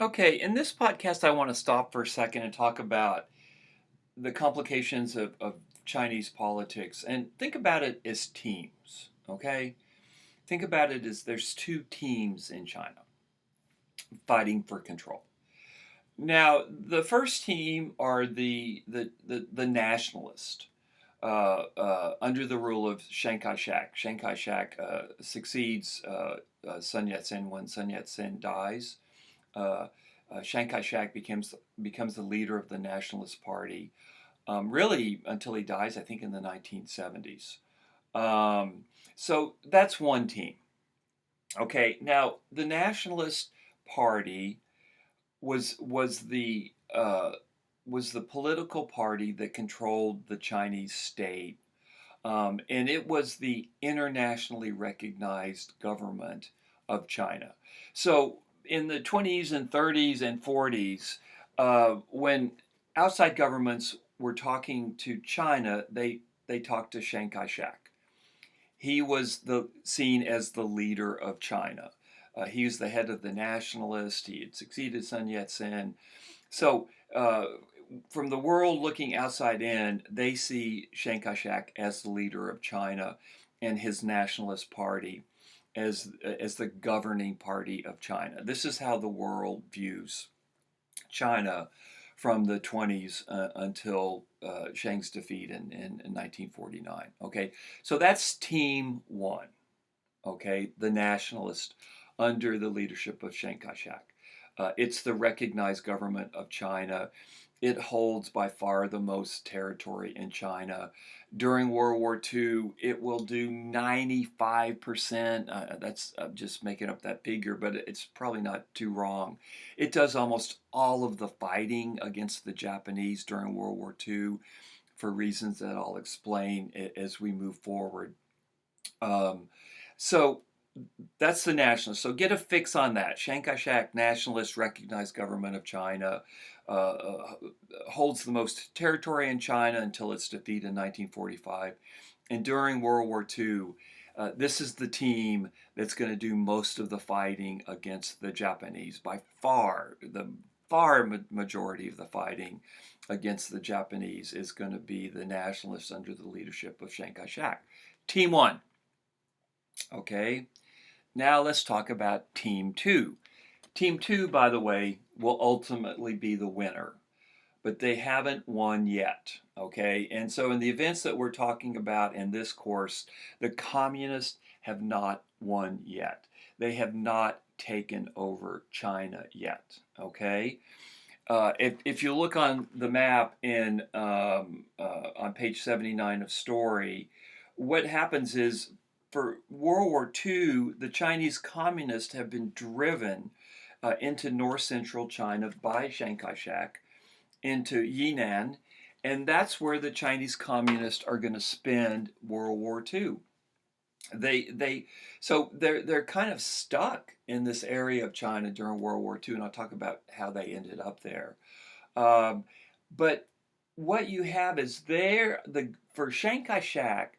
Okay, in this podcast, I want to stop for a second and talk about the complications of Chinese politics and think about it as teams, okay? Think about it as there's two teams in China fighting for control. Now, the first team are the nationalists under the rule of Chiang Kai-shek. Chiang Kai-shek succeeds Sun Yat-sen when Sun Yat-sen dies. Uh, Chiang Kai-shek becomes the leader of the Nationalist Party, really until he dies, I think, in the 1970s. Um, so that's one team. Okay, now the Nationalist Party was was the uh, was the political party that controlled the Chinese state, and it was the internationally recognized government of China. So in the 20s and 30s and 40s, when outside governments were talking to China, they talked to Chiang Kai-shek. He was seen as the leader of China. He was the head of the nationalists. He had succeeded Sun Yat-sen. So from the world looking outside in, they see Chiang Kai-shek as the leader of China and his Nationalist Party as the governing party of China. This is how the world views China from the 20s until Chiang's defeat in 1949. Okay, so that's team one. Okay, the nationalist under the leadership of Chiang Kai-shek. It's the recognized government of China. It holds by far the most territory in China. During World War II, it will do 95%. That's I'm just making up that figure, but it's probably not too wrong. It does almost all of the fighting against the Japanese during World War II for reasons that I'll explain as we move forward. Um, so that's the nationalists. So get a fix on that. Chiang Kai-shek, nationalist, recognized government of China, uh, uh, holds the most territory in China until its defeat in 1945. And during World War II, this is the team that's going to do most of the fighting against the Japanese. By far, the majority of the fighting against the Japanese is going to be the nationalists under the leadership of Chiang Kai-shek. Team one. Okay, now let's talk about Team 2. Team 2, by the way, will ultimately be the winner, but they haven't won yet. Okay, and so in the events that we're talking about in this course, the communists have not won yet. They have not taken over China yet. Okay, if you look on the map on page 79 of Story, what happens is for World War II, the Chinese communists have been driven into north central China by Chiang Kai-shek into Yinan, and that's where the Chinese communists are going to spend World War II. They so they're kind of stuck in this area of China during World War II, and I'll talk about how they ended up there. Um, but what you have is there the for Chiang Kai-shek,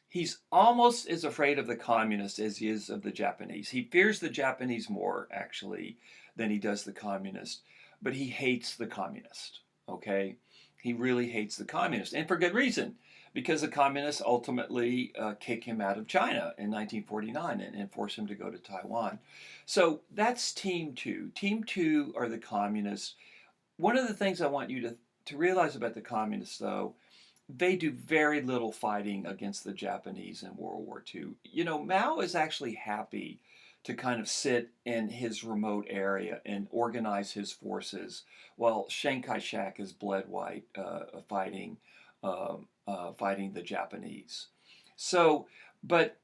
he's almost as afraid of the communists as he is of the Japanese. He fears the Japanese more, actually, than he does the communists, but he hates the communists, okay? He really hates the communists, and for good reason, because the communists ultimately kick him out of China in 1949 and force him to go to Taiwan. So that's Team 2. Team 2 are the communists. One of the things I want you to realize about the communists, though, they do very little fighting against the Japanese in World War II. You know, Mao is actually happy to kind of sit in his remote area and organize his forces while Chiang Kai-shek is bled white fighting the Japanese. So, but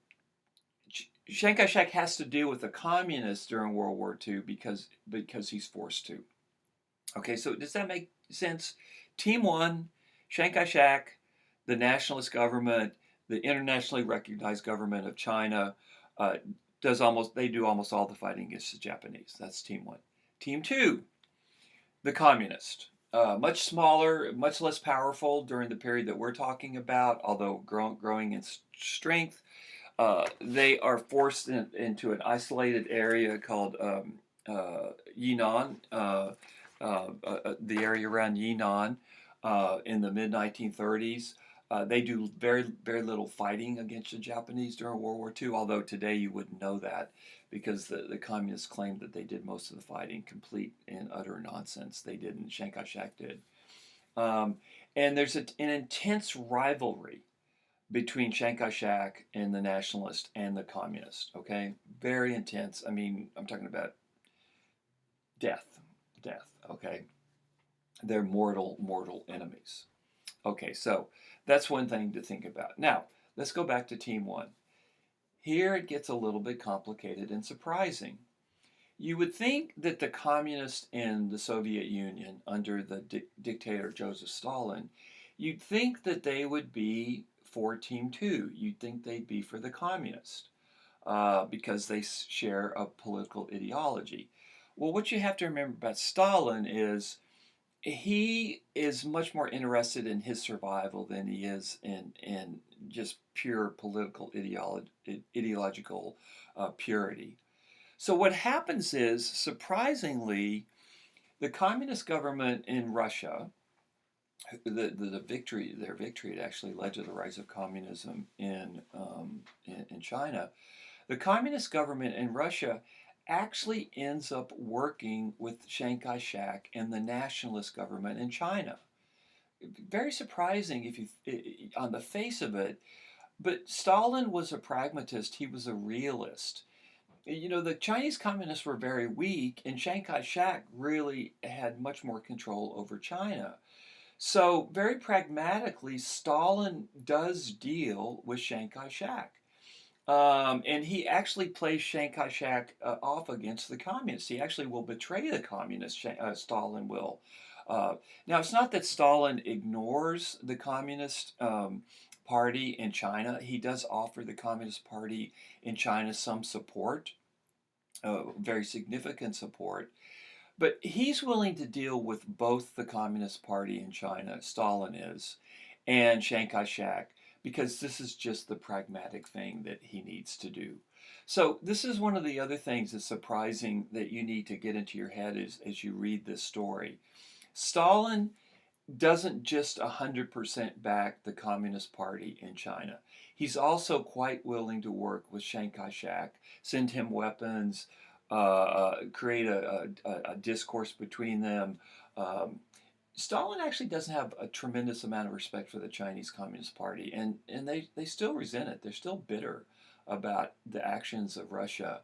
Chiang Kai-shek has to deal with the communists during World War II because he's forced to. Okay, so does that make sense? Team one, Chiang Kai-shek, the nationalist government, the internationally recognized government of China, uh, they do almost all the fighting against the Japanese. That's team one. Team two, the communist. Much smaller, much less powerful during the period that we're talking about, although growing in strength. They are forced into an isolated area called Yinan, the area around Yinan, in the mid 1930s. They do very little fighting against the Japanese during World War II, although today you wouldn't know that because the communists claimed that they did most of the fighting. Complete and utter nonsense. They didn't. Chiang Kai-shek did. Um, and there's an intense rivalry between Chiang Kai-shek and the nationalists and the communists. Okay, very intense. I mean, I'm talking about death, death. Okay, they're mortal enemies. Okay, so that's one thing to think about. Now, let's go back to Team One. Here it gets a little bit complicated and surprising. You would think that the communists in the Soviet Union under the dictator Joseph Stalin, you'd think that they would be for Team Two. You'd think they'd be for the communists because they share a political ideology. Well, what you have to remember about Stalin is he is much more interested in his survival than he is in just pure political ideological purity. So what happens is, surprisingly, the communist government in Russia, their victory, it actually led to the rise of communism in China. The communist government in Russia actually ends up working with Chiang Kai-shek and the nationalist government in China. Very surprising if you, on the face of it, but Stalin was a pragmatist. He was a realist. You know, the Chinese communists were very weak, and Chiang Kai-shek really had much more control over China. So, very pragmatically, Stalin does deal with Chiang Kai-shek. And he actually plays Chiang Kai-shek off against the communists. He actually will betray the communists, Stalin will. Now, it's not that Stalin ignores the Communist Party in China. He does offer the Communist Party in China some support, very significant support. But he's willing to deal with both the Communist Party in China, Stalin is, and Chiang Kai-shek, because this is just the pragmatic thing that he needs to do. So this is one of the other things that's surprising that you need to get into your head as you read this story. Stalin doesn't just 100% back the Communist Party in China. He's also quite willing to work with Chiang Kai-shek, send him weapons, create a discourse between them. Stalin actually doesn't have a tremendous amount of respect for the Chinese Communist Party, and they still resent it. They're still bitter about the actions of Russia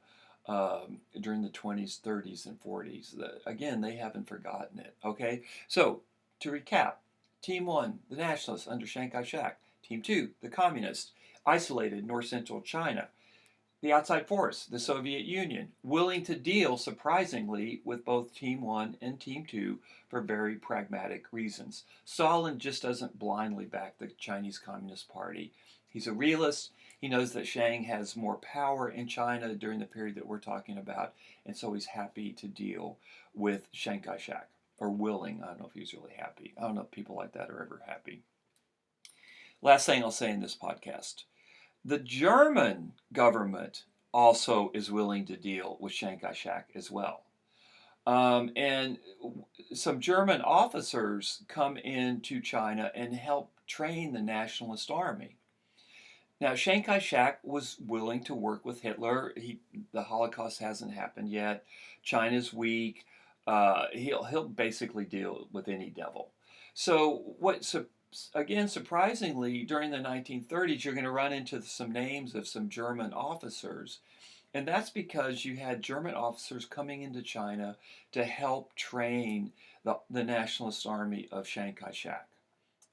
during the 20s, 30s, and 40s. Again, they haven't forgotten it. Okay, so to recap, Team 1, the Nationalists under Chiang Kai-shek. Team 2, the Communists, isolated north central China. The outside force, the Soviet Union, willing to deal, surprisingly, with both Team 1 and Team 2 for very pragmatic reasons. Stalin just doesn't blindly back the Chinese Communist Party. He's a realist. He knows that Chiang has more power in China during the period that we're talking about, and so he's happy to deal with Chiang Kai-shek, or willing. I don't know if he's really happy. I don't know if people like that are ever happy. Last thing I'll say in this podcast. The German government also is willing to deal with Chiang Kai-shek as well. And some German officers come into China and help train the Nationalist Army. Now, Chiang Kai-shek was willing to work with Hitler. The Holocaust hasn't happened yet. China's weak. He'll basically deal with any devil. So again, surprisingly, during the 1930s, you're going to run into some names of some German officers. And that's because you had German officers coming into China to help train the Nationalist Army of Chiang Kai-shek.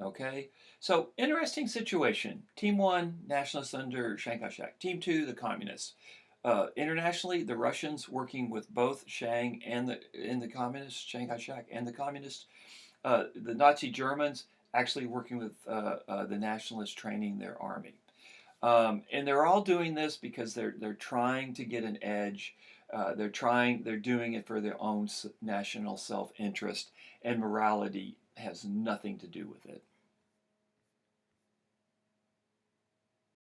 Okay? So, interesting situation. Team 1, Nationalists under Chiang Kai-shek. Team 2, the Communists. Internationally, the Russians working with both Chiang and the Communists, Chiang Kai-shek and the Communists. The Nazi Germans actually working with the Nationalists training their army. And they're all doing this because they're trying to get an edge. They're doing it for their own national self-interest, and morality has nothing to do with it.